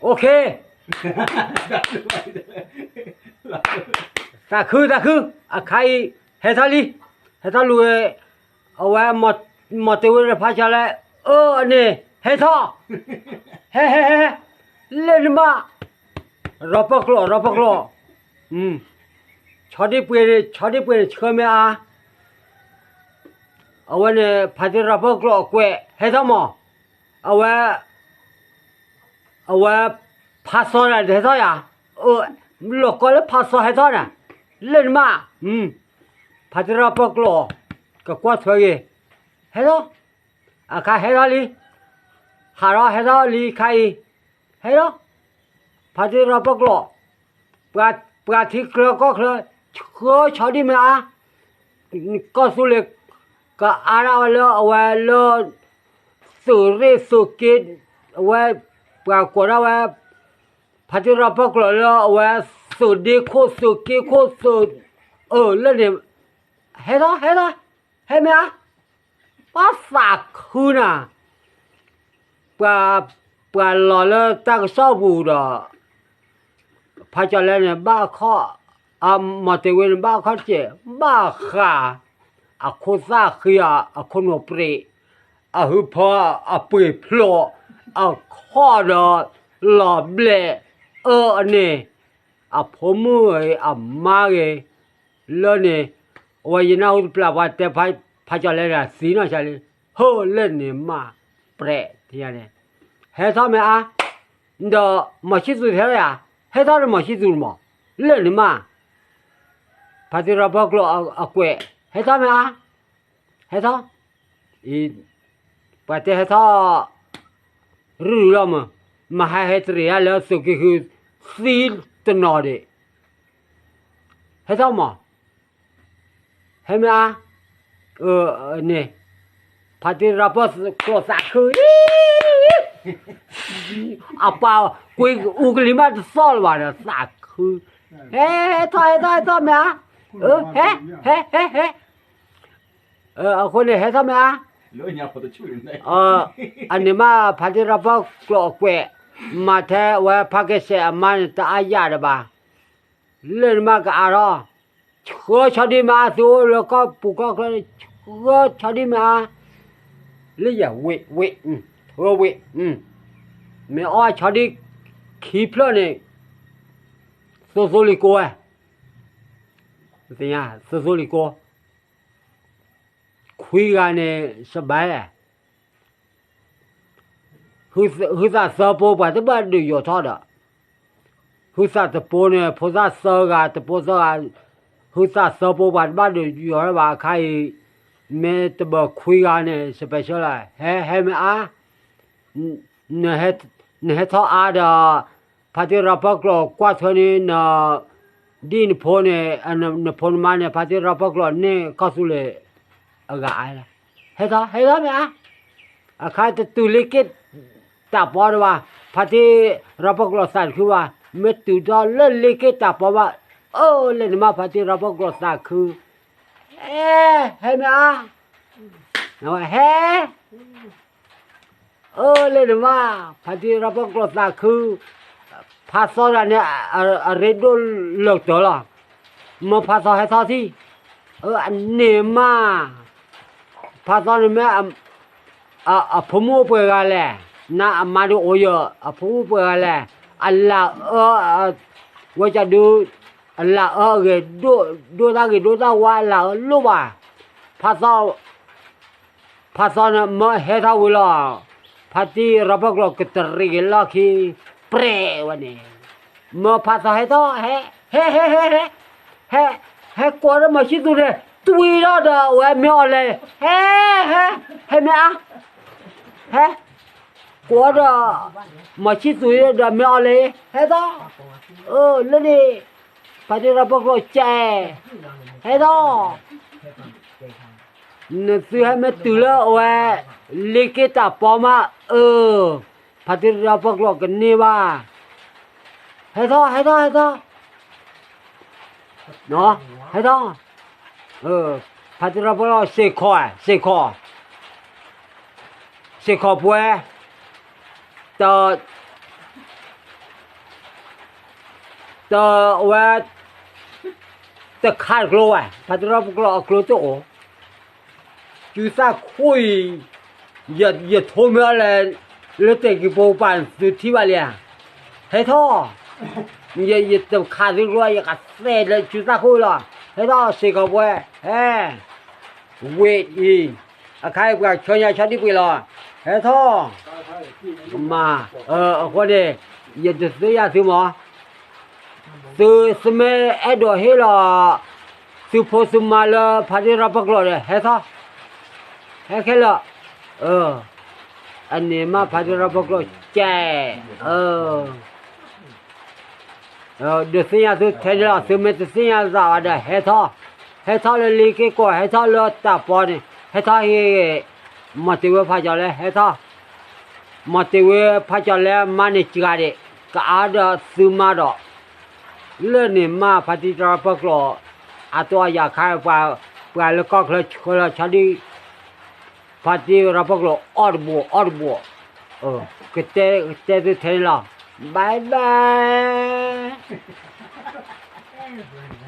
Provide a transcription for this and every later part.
โอเคตาคืออะใครเฮทาลีเฮทาลูเอาไว้หมดเตวิรพาชาแล้วอันนี้เฮทาเฮ้เล่นมารอปกลอชอดีเปรเชื่อไหมเอาไว้เนี่ยพัดรอปกลอกวยเฮทามอเอาไว้พาสอนอะไรเฮทายาลูกก็เลยพาสอนเฮทานะเล่นมาพัดรอปกลอก็กวาดเถอะเฮทาอะใครเฮทาลีหาราเฮทาลีใครเฮทาพัดรอปกลอปราที่เคลือก็เคลือชอดีไหมก็สุเล็กก็อาราเลเอาไว้เลสุริสุกินเอาไว้ปรากฏเอาไว้พัฒนาพวกเราเลเอาไว้สุดีโคสุกิโคสุเรื่องนี้เห็นไหมภาษาคือน่ะปลาหล่อเลยตั้งชอบบูดอ่ะพระเจ้าเนี่ยบ้าข้อมาเตวินบ้าข้อเจบ้าขาโคซ่าคือโคโนเปรหือพอปุยพลอข้อดอหล่อเบลอันนี้ผมมือมาเกแล้วเนี่ยวันนี้เราปลาวัดแต่พระเจ้าเนี่ยสีน่าใช่เลยเล่นเนี่ยมาเปรที่นี่เฮ้ยทำไมเดี๋ยวมาชิสุเท่าไหร่เฮ้ยทำไมมาชิสุมั้งเล่นเนี่ยมาพัฒนาพวกเรากวยเฮ้ยทำไมเฮ้ยทำปัจจัยเฮ้ยทำรู้แล้วมาให้เฮ้ยเรียนแล้วสุกี้คือซีลตัวนอดีเฮ้ยทำมั้งเฮ้ยไหมเนี่ยพัฒนาพวกเราสักคือป่าวคุยอุกลิมาจะสอนว่าเนี่ยสักคือเฮ้ถอยไหมเฮ้คนนี้เฮ้ทำไมอันนี้มาพัฒนาพวกเราเกะมาแท้ว่าพักเสียมันตาอายาดบ้าเล่นมากอะไรชอดีมาสูแล้วก็ปุกก็ชอดีมาเลี้ยเวไม่ชอดีขี้เพลินเนี่ยโซลิโก้เป็นยังโซลิโก้คุยกันเนี่ยสบายคือซาสปอปะตบ้านดูอยู่ท่อดคือซาสปอเนี่ยพอซาสกันตปอซกันคือซาสปอปะบ้านดูอยู่แล้วว่าใครเมื่อตบคุยกันเนี่ยสเปเชียลเฮ้ไม่เนี่ยท่อดพัฒนาพวกเรากว่าเท่านี้นะดินพอเนี่ยอันพอมาเนี่ยพัฒนาพวกเราเนี่ยก็สุเลยอะไรเฮ้ไหมใครจะตุลิกิตตาปอดว่าพัฒนาพวกเราสั่งคือว่าเมื่อตุจอเล่นลิกิตตาปอว่าเล่นมาพัฒนาพวกเราสั่งคือเฮ้ไหมเเล่นมาพัฒนาพวกเราสั่งคือภาษาเนี่ยเรดโดเลิกตัวละมาภาษาให้ท่าที่อันนี้มาภาษาเนี่ยผมพูดไปกันแหละนะมาดูโอ้ยผมพูดไปกันแหละอัลลาว่าจะดูอัลลาเกดูตาว่าอัลลารู้ว่าภาษาเนี่ยมาให้ท่าวิลาพัฒน์รับกรอกตรีกลาคีเปรวันนี้มาภาษาให้ท่าเฮ้กว่าเรามาชิดูเลยตุยแล้วเด้อเว้ยไม่เอาเลยเฮ้ไม่เฮ้กว่าเรามาชิดูเลยเด้อไม่เอาเลยเฮ้ท่าแล้วนี่พัฒน์รับกรอกใจเฮ้ท่าเนี่ยซื้อให้แม่ตุลเอาไว้เล็กตาปอมาพัฒนาพวกเรากันนี่ว่าให้ท่าเนาะให้ท่าพัฒนาพวกเราเสกคอป่วยต่อ ว่าแต่ขาดกลัวพัดรับกลัวกลัวโตจูซาคุยอย่าโทรมาเลยแล้วแต่กี่โปปันสุดที่ว่าเลยให้ท่ออย่าแต่ขาดกลัวอย่ากัดเส้นเลยจูซาคุยล่ะให้ท่อสิกับเว้ยเวทอีอะใครกับชนยาชาติไปล่ะให้ท่อมาคนนี้อย่าจะซื้อยาซื้อหมอซื้อสมัยไอ้ดอกเฮล่ะซื้อพอซื้อมาแล้วพัดรับกลัวเลยให้ท่อให้แค่ละอันนี้มาพัดรับกลัวแจเดี๋ยวสิ่งที่เทเลสิ่งไม่สิ่งที่จะว่าได้ให้ท่อเลยลีกก็ให้ท่อเลยตาปอนให้ท่อเฮมาติวพัดเลยให้ท่อมาติวพัดเลยมันนี่จิกาเดก็อาดซื้อมาดอกเรื่องนี้มาพัดรับกลัวอาตัวอยากขายไปแล้วก็เขาชาดีพัดรับกลัวอดบัวก็เตะเทเลบายบา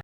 ย